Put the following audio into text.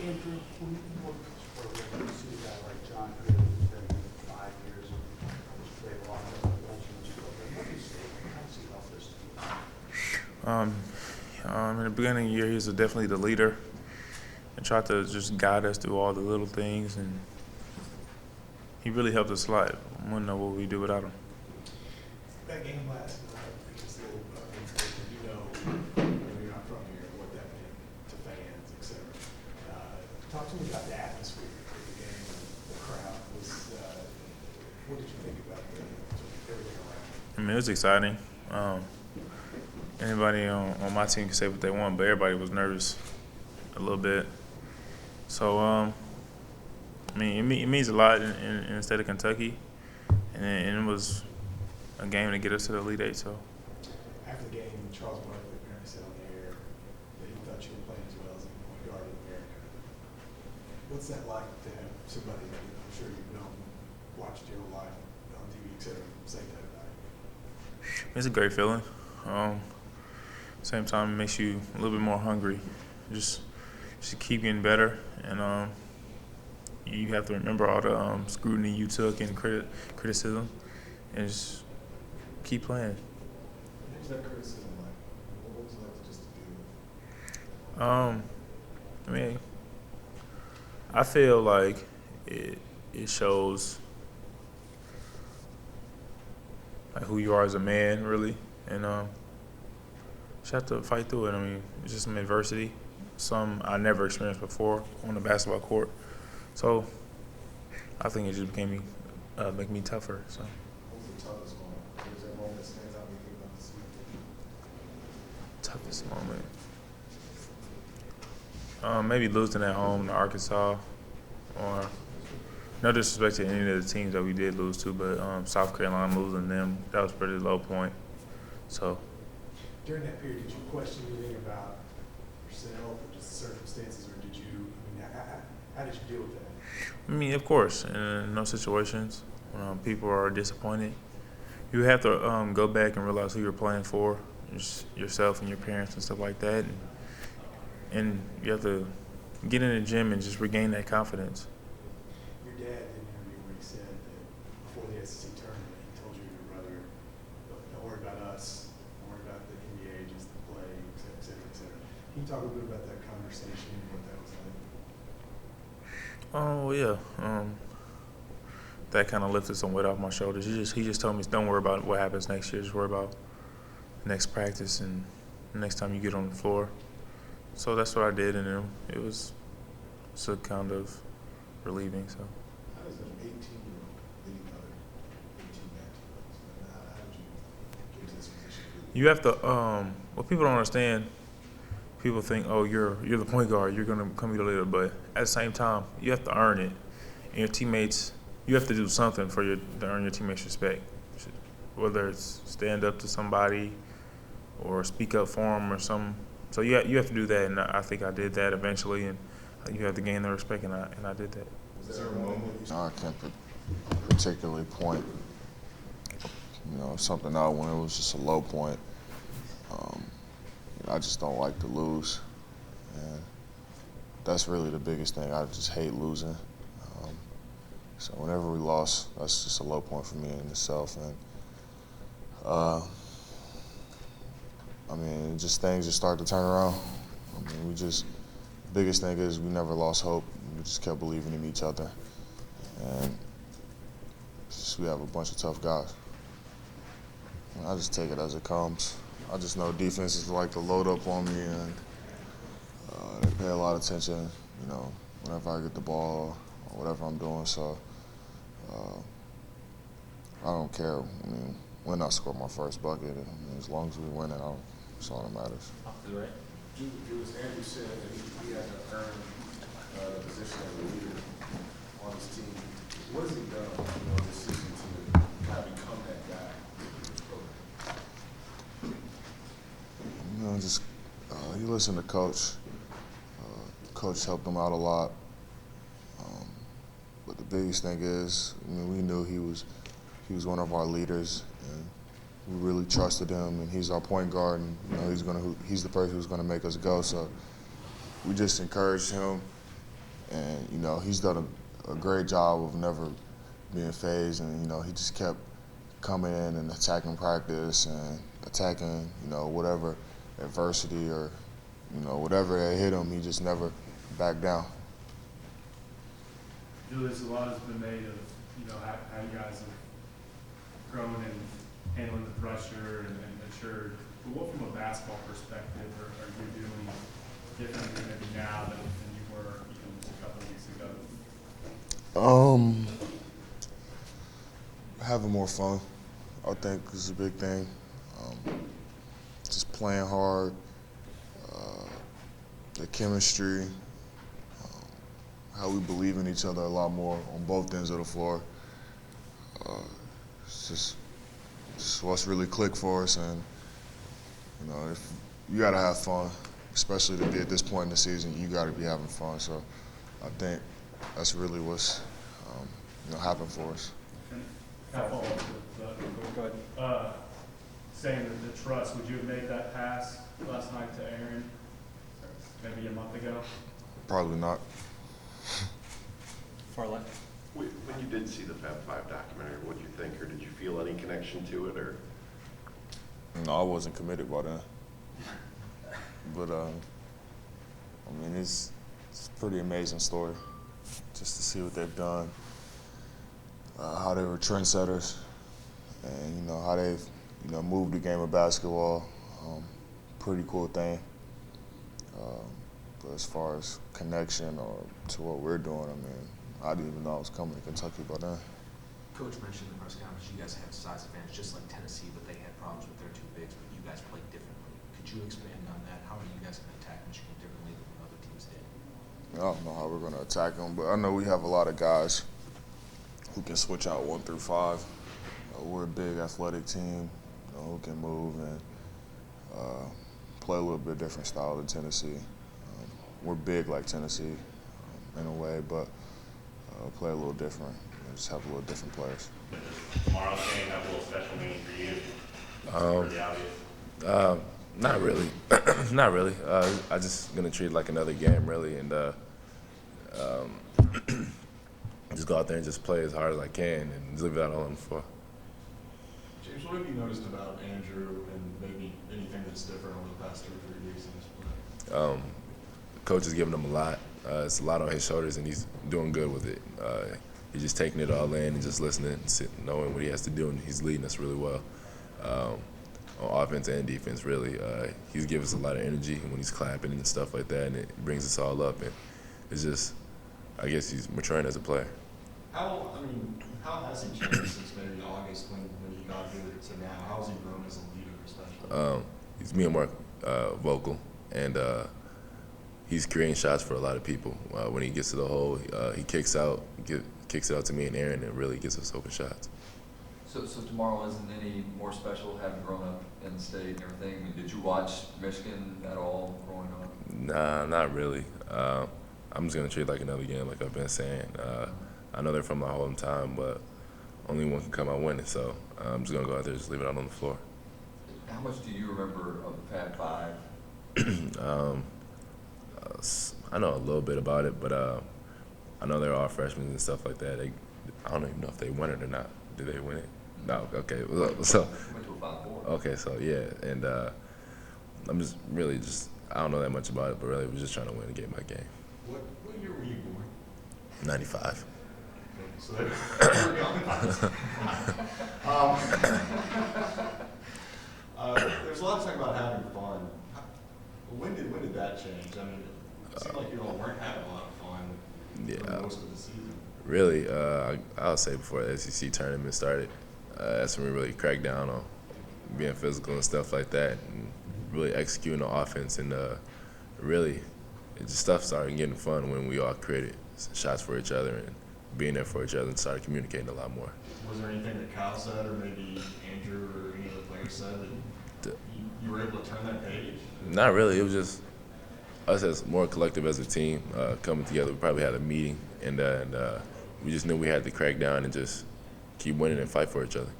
Andrew, when you work for a program, you see a guy like John Hill, who's been 5 years and has played a lot of the ultimate program. What do you say? How does he help this team? In the beginning of the year, he was definitely the leader and tried to just guide us through all the little things, and he really helped us a lot. I wouldn't know what we'd do without him. That game last night, just a little you know, you're not from here, what that meant to fans, etc. Talk to me about the atmosphere of the game, the crowd. What did you think about everything around? I mean, it was exciting. Anybody on my team can say what they want, but everybody was nervous a little bit. So, I mean, it means a lot in the state of Kentucky, and it was a game to get us to the Elite Eight. So, After the game, Charles Barkley apparently said on the air that he thought you were playing as well as any point guard in America. What's that like to have somebody that I'm sure you've known, watched your whole life on TV, etc., say that about you? it's a great feeling. Same time, it makes you a little bit more hungry. Just keep getting better, and you have to remember all the scrutiny you took and criticism, and just keep playing. What was that criticism like? What was it like just to deal with? I mean, I feel like it shows like who you are as a man, really, and just have to fight through it. I mean, it's just some adversity, some I never experienced before on the basketball court. So I think it just make me tougher. So. What was the toughest moment? Was there a moment that stands out when you think about the season? Toughest moment. Maybe losing at home to Arkansas, or no disrespect to any of the teams that we did lose to, but South Carolina losing them, that was a pretty low point. So. During that period, did you question anything about yourself or just the circumstances, or did you, I mean, how did you deal with that? I mean, of course, in those situations, when people are disappointed, you have to go back and realize who you're playing for, yourself and your parents and stuff like that, and you have to get in the gym and just regain that confidence. Your dad did an interview where he said that before the SEC tournament, he told you and your brother, don't worry about us, don't worry about the NBA, just the play, et cetera, et cetera. Can you talk a little bit about that conversation and what that was like? Oh yeah, that kind of lifted some weight off my shoulders. He just told me, don't worry about what happens next year. Just worry about next practice and the next time you get on the floor. So that's what I did, and it was so kind of relieving. So. How does an 18-year-old lead other 18-19-year-olds? How did you get to this position? You have to. What people don't understand. People think, oh, you're the point guard, you're gonna come be the leader, but at the same time, you have to earn it. And your teammates, you have to do something to earn your teammates' respect. Whether it's stand up to somebody, or speak up for them, or something. So you have to do that, and I think I did that eventually, and you have to gain their respect, and I did that. Was there a moment you I can't particularly point, something out when it was just a low point. I just don't like to lose, and that's really the biggest thing. I just hate losing. So whenever we lost, that's just a low point for me in itself. And things just start to turn around. The biggest thing is we never lost hope. We just kept believing in each other, and we have a bunch of tough guys. I just take it as it comes. I just know defenses like to load up on me, and they pay a lot of attention, whenever I get the ball or whatever I'm doing. So I don't care. When I score my first bucket, as long as we win it, that's all that matters. Right. Julius Randle said that he had to earn the position of the leader on his team. What has he done this season to kind of become that guy? He listened to Coach. Coach helped him out a lot. But the biggest thing is, we knew he was one of our leaders, and we really trusted him. And he's our point guard, and he's the person who's gonna make us go. So we just encouraged him And, he's done a great job of never being phased. And, he just kept coming in and attacking practice and attacking, whatever adversity or, whatever that hit him, he just never backed down. Julius, a lot has been made of, how you guys have grown and handling the pressure and matured. But what from a basketball perspective are you doing differently maybe now than you were even just a couple of weeks ago? Having more fun, I think, is a big thing. Just playing hard, the chemistry, how we believe in each other a lot more on both ends of the floor. It's just what's really clicked for us, and if you gotta have fun, especially to be at this point in the season. You gotta be having fun. So I think that's really what's happened for us. Can I follow up with Go ahead. saying that the trust? Would you have made that pass last night to Aaron maybe a month ago? Probably not. Far left. When you did see the Fab Five documentary, what did you think, or did you feel any connection to it, or? No, I wasn't committed by then. But it's a pretty amazing story, just to see what they've done, how they were trendsetters, and how they've moved the game of basketball. Pretty cool thing. But as far as connection or to what we're doing, I didn't even know I was coming to Kentucky by then. Coach mentioned in the press conference you guys have a size advantage just like Tennessee, but they had problems with their two bigs, but you guys played differently. Could you expand on that? How are you guys going to attack Michigan differently than what other teams did? I don't know how we're going to attack them, but I know we have a lot of guys who can switch out 1 through 5. We're a big athletic team, who can move and play a little bit different style than Tennessee. We're big like Tennessee in a way, but play a little different. Just have a little different players. Tomorrow's game have a little special meaning for you? Pretty obvious. Not really. Not really. I just gonna treat it like another game, really, and just go out there and just play as hard as I can and leave it out all on the floor. James, what have you noticed about Andrew and maybe anything that's different over the past 2 or 3 weeks in this play? Coach is giving him a lot. It's a lot on his shoulders, and he's doing good with it. He's just taking it all in and just listening and knowing what he has to do, and he's leading us really well on offense and defense, really. He's giving us a lot of energy when he's clapping and stuff like that, and it brings us all up. And it's just, I guess he's maturing as a player. How has he changed since maybe August when he got here to now? How has he grown as a leader, especially? He's being more vocal, and he's creating shots for a lot of people. When he gets to the hole, he kicks it out to me and Aaron, and really gets us open shots. So tomorrow isn't any more special having grown up in the state and everything? I mean, did you watch Michigan at all growing up? Nah, not really. I'm just going to treat it like another game, like I've been saying. I know they're from my hometown, but only one can come out winning, so I'm just going to go out there and just leave it out on the floor. How much do you remember of the Fab Five? I know a little bit about it, but I know they're all freshmen and stuff like that. I don't even know if they won it or not. Did they win it? No. Okay. So Went to a 5-4. okay. So yeah, and I'm just really I don't know that much about it, but really was just trying to win game by game. What year were you born? 95. So there's a lot of talk about having fun. When did that change? It seemed like you all weren't having a lot of fun for most of the season. Really, I'll say before the SEC tournament started, that's when we really cracked down on being physical and stuff like that, and really executing the offense. And really, stuff started getting fun when we all created shots for each other and being there for each other and started communicating a lot more. Was there anything that Kyle said, or maybe Andrew or any other player said that you were able to turn that page? Not really. It was just us as more collective as a team coming together. We probably had a meeting, and we just knew we had to crack down and just keep winning and fight for each other.